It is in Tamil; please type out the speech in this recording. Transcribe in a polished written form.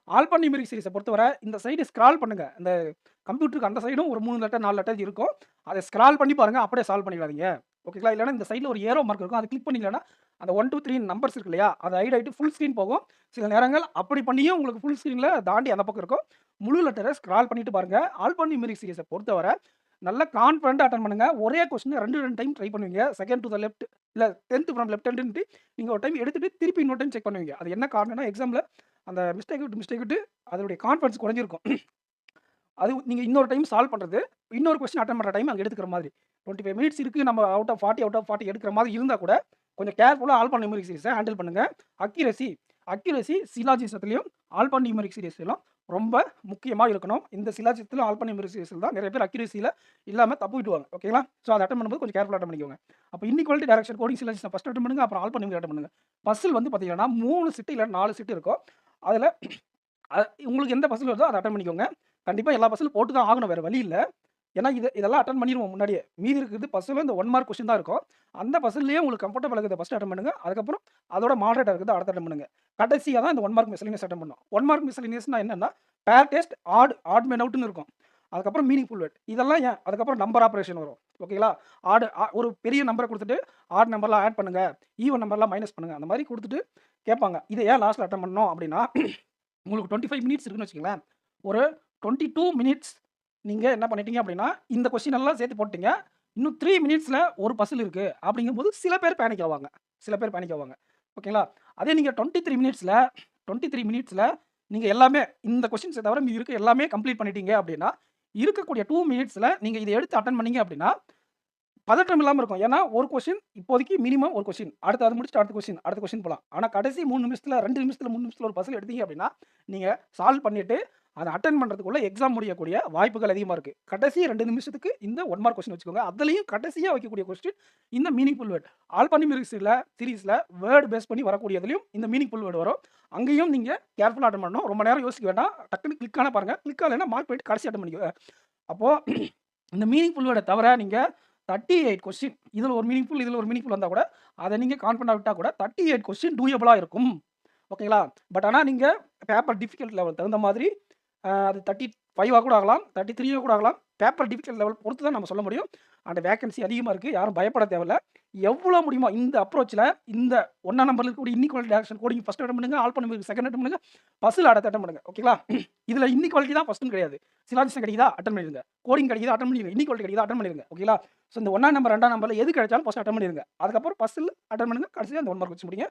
ஆல்பா நியூமெரிக் சீரிஸை பொறுத்தவரை இந்த சைடு ஸ்க்ரால் பண்ணுங்க. இந்த கம்ப்யூட்டருக்கு அந்த சைடும் ஒரு 3 லெட்டர் 4 லெட்டர் இருக்கும். அதை ஸ்க்ரால் பண்ணி பாருங்க. அப்படியே சால்வ் பண்ணிடாதீங்க. ஓகேங்களா? இல்லைன்னா இந்த சைடில் ஒரு ஏரோ மார்க் இருக்கும். அதை கிளிக் பண்ணீங்கன்னா அந்த 1, 2, 3 நம்பர்ஸ் இருக்கு இல்லையா? அது ஹைட் ஆகிட்டு ஃபுல் ஸ்க்ரீன் போகும். சில நேரங்கள் அப்படி பண்ணியும் உங்களுக்கு ஃபுல் ஸ்க்ரீனில் தாண்டி அந்த பக்கம் இருக்கும். முழு லெட்டரை ஸ்க்ரால் பண்ணிட்டு பாருங்க. ஆல்பா நியூமெரிக் சீரிஸை பொறுத்தவரை நல்ல கான்ஃபிடென்ட்டா அட்டெண்ட் பண்ணுங்க. ஒரே கொஸ்டின் 2 டைம் ட்ரை பண்ணுவீங்க. செகண்ட் டு த லெஃப்ட் இல்ல 10த் ஃப்ரம் லெஃப்ட் ஹேண்ட்ன்ட்டு நீங்க ஒரு டைம் எடுத்துட்டு திருப்பி இன்னொரு டைம் செக் பண்ணுவீங்க. அது என்ன காரணம்னா எக்ஸாம்ல அந்த மிஸ்டேக் விட்டு அதனுடைய கான்ஃபிடன்ஸ் குறைஞ்சிருக்கும். அது நீங்க இன்னொரு டைம் சால்வ் பண்றது, இன்னொரு கொஸ்டின் அட்டெண்ட் பண்ற டைம் அங்க எடுத்துக்கிற மாதிரி. 25 மினிட்ஸ் இருக்கு. நம்ம அவுட் ஆஃப் 40 எடுக்கிற மாதிரி இருந்தா கூட கொஞ்சம் கேர்ஃபுல்லா ஆல்பா நியூமெரிக் சீரிஸை ஹேண்டில் பண்ணுங்க. அக்யூரசி அக்யூரசி சிலாஜிசத்திலயும் ஆல்பா நியூமெரிக் சீரிஸ்லயும் ரொம்ப முக்கியமா இருக்கணும். இந்த சிலாஜிசத்திலும் ஆல்பா நியூமெரிக் சீரிஸ்ல தான் நிறைய பேர் அக்யூரசியில இல்லாம தப்பு விட்டுருவாங்க. ஓகேங்களா? ஸோ அதை அட்டெண்ட் பண்ணும்போது கொஞ்சம் கேர்ஃபுல்லா அட்டெண்ட் பண்ணிக்கோங்க. அப்போ இன்இக்வாலிட்டி டைரக்ஷன் கோடிங் சிலாஜிஸை ஃபர்ஸ்ட் அட்டெண்ட் பண்ணுங்க. அப்புறம் ஆல்பா நியூமெரிக் அட்டெண்ட் பண்ணுங்க. பசில் வந்து பார்த்தீங்கன்னா 3 செட் இல்ல 4 செட் இருக்கும். அதுல உங்களுக்கு எந்த பசில் வருதோ அதை அட்டெண்ட் பண்ணிக்கோங்க. கண்டிப்பா எல்லா பசிலும் போட்டு தான் ஆகணும். வேற வழி இல்ல. ஏன்னா இதெல்லாம் அட்டெண்ட் பண்ணிருவோம் முன்னாடியே. மீதி இருக்கிறது பசில் இந்த 1 மார்க் கொஸ்டின் தான் இருக்கும். அந்த பசில்லேயே உங்களுக்கு கம்ஃபர்டபிள் இருக்கிறத ஃபர்ஸ்ட் அட்டெண்ட் பண்ணுங்க. அதுக்கப்புறம் அதோட மாடரேட்டா இருக்கிறத அடுத்து அட்டெண்ட் பண்ணுங்க. கடைசியா தான் இந்த 1 மார்க் மிஸ்செலேனியஸ் அட்டெண்ட் பண்ணணும். 1 மார்க் மிஸ்செலேனியஸ்னா என்னன்னா பேர் டெஸ்ட், ஆட் மேன் அவுட்னு இருக்கும். அதுக்கப்புறம் மீனிங்ஃபுல் வேர்ட். இதெல்லாம் ஏன்? அதுக்கப்புறம் நம்பர் ஆப்பரேஷன் வரும். ஓகேங்களா? ஒரு பெரிய நம்பரை குடுத்துட்டு ஆட் நம்பர்லாம் ஆட் பண்ணுங்க. ஈவன் நம்பர்லாம் மைனஸ் பண்ணுங்க. அந்த மாதிரி குடுத்துட்டு கேட்பாங்க. இத ஏன் லாஸ்ட்ல அட்டெண்ட் பண்ணணும் அப்படின்னா, உங்களுக்கு 25 மினிட்ஸ் இருக்குன்னு வச்சுக்கங்களேன். ஒரு 22 மினிட்ஸ் நீங்க என்ன பண்ணிட்டீங்க அப்படின்னா, இந்த கொஸ்டின் எல்லாம் சேர்த்து போட்டீங்க. இன்னும் 3 மினிட்ஸ்ல ஒரு பசில் இருக்கு அப்படிங்கும்போது சில பேர் பேனிக் ஆவாங்க. ஓகேங்களா? அதே நீங்க 23 மினிட்ஸ்ல நீங்க எல்லாமே இந்த கொஸ்டின்ஸ தவிர மீதி இருக்க எல்லாமே கம்ப்ளீட் பண்ணிட்டீங்க அப்படின்னா, இருக்கக்கூடிய 2 மினிட்ஸ்ல நீங்க இத எடுத்து அட்டெண்ட் பண்ணீங்க அப்படின்னா, பதட்டம் இல்லாம இருக்கும். ஏன்னா, ஒரு கொஸ்டின் இப்போதைக்கு மினிமம் ஒரு கொஸ்டின். அடுத்து அது முடிச்சுட்டு அடுத்த கொஸ்டின் போலாம். ஆனா கடைசி 3 நிமிஷத்துல 2 நிமிஷத்துல 3 நிமிஷத்துல ஒரு பசில் எடுத்தீங்க அப்படின்னா, நீங்க சால்வ் பண்ணிட்டு அத அட்டெண்ட் பண்றதுக்குள்ள எக்ஸாம் முடியக்கூடிய வாய்ப்புகள் அதிகமா இருக்கு. கடைசி 2 நிமிஷத்துக்கு இந்த 1 மார்க் கொஸ்டின் வச்சுக்கோங்க. அதுலயும் கடைசியா வைக்கக்கூடிய கொஸ்டின் இந்த மீனிங்ஃபுல் வேர்ட். ஆல்பா நியூமெரிக் சீரிஸ்ல வேர்ட் பேஸ் பண்ணி வரக்கூடியதுலயும் இந்த மீனிங்ஃபுல் வேர்ட் வரும். அங்கேயும் நீங்க கேர்ஃபுல்லா அட்டெண்ட் பண்ணணும். ரொம்ப நேரம் யோசிக்க வேண்டாம். டக்குனு கிளிக் ஆனா பாருங்க. கிளிக் ஆகலைன்னா மார்க் பண்ணிட்டு கடைசி அட்டெண்ட் பண்ணிக்கோங்க. அப்போ இந்த மீனிங்ஃபுல் வேர்ட தவிர நீங்க 38 கொஸ்டின் இதுல ஒரு மீனிங்ஃபுல் வந்தா கூட அத நீங்க கான்ஃபிடென்ட்டா விட்டா கூட 38 கொஸ்டின் டூயபிளா இருக்கும். ஓகேங்களா? பட் ஆனா நீங்க பேப்பர் டிஃபிகல்ட் லெவல் தகுந்த மாதிரி அது 35 கூட ஆகலாம். 33 கூட ஆகலாம். பேப்பர் டிஃபிகல்ட் லெவல் பொறுத்து தான் நம்ம சொல்ல முடியும். அண்ட் வேக்கன்சி அதிகமா இருக்கு. யாரும் பயப்பட தேவையில்ல. எவ்வளோ முடியுமோ இந்த அப்ரோச்ல இந்த 1ஆம் நம்பர்ல இருக்கக்கூடிய inequality direction coding first attempt பண்ணுங்க. ஆல்பா நியூமெரிக் செகண்ட் அட்டெம்ப்ட் பண்ணுங்க. பசில் அடுத்த அட்டெம்ப்ட் பண்ணுங்க. ஓகேங்களா? இதுல இன்இக்வாலிட்டி தான் ஃபர்ஸ்ட்னு கிடையாது. சிலாஜிசம் கிடைக்குதா? அட்டெம்ப்ட் பண்ணிருங்க. கோடிங் கிடைக்குதா? அட்டெம்ப்ட் பண்ணிருங்க. இன்இக்வாலிட்டி கிடைக்குதா? அட்டெம்ப்ட் பண்ணிருங்க. ஓகேங்களா? ஸோ இந்த 1ஆம் நம்பர் 2ஆம் நம்பர்ல எது கிடைச்சாலும் ஃபர்ஸ்ட் அட்டெம்ப்ட் பண்ணிருங்க. அதுக்கப்புறம் பசில் அட்டெம்ப்ட் பண்ணுங்க. கடைசியா அந்த 1 மார்க் வச்சு முடிங்க.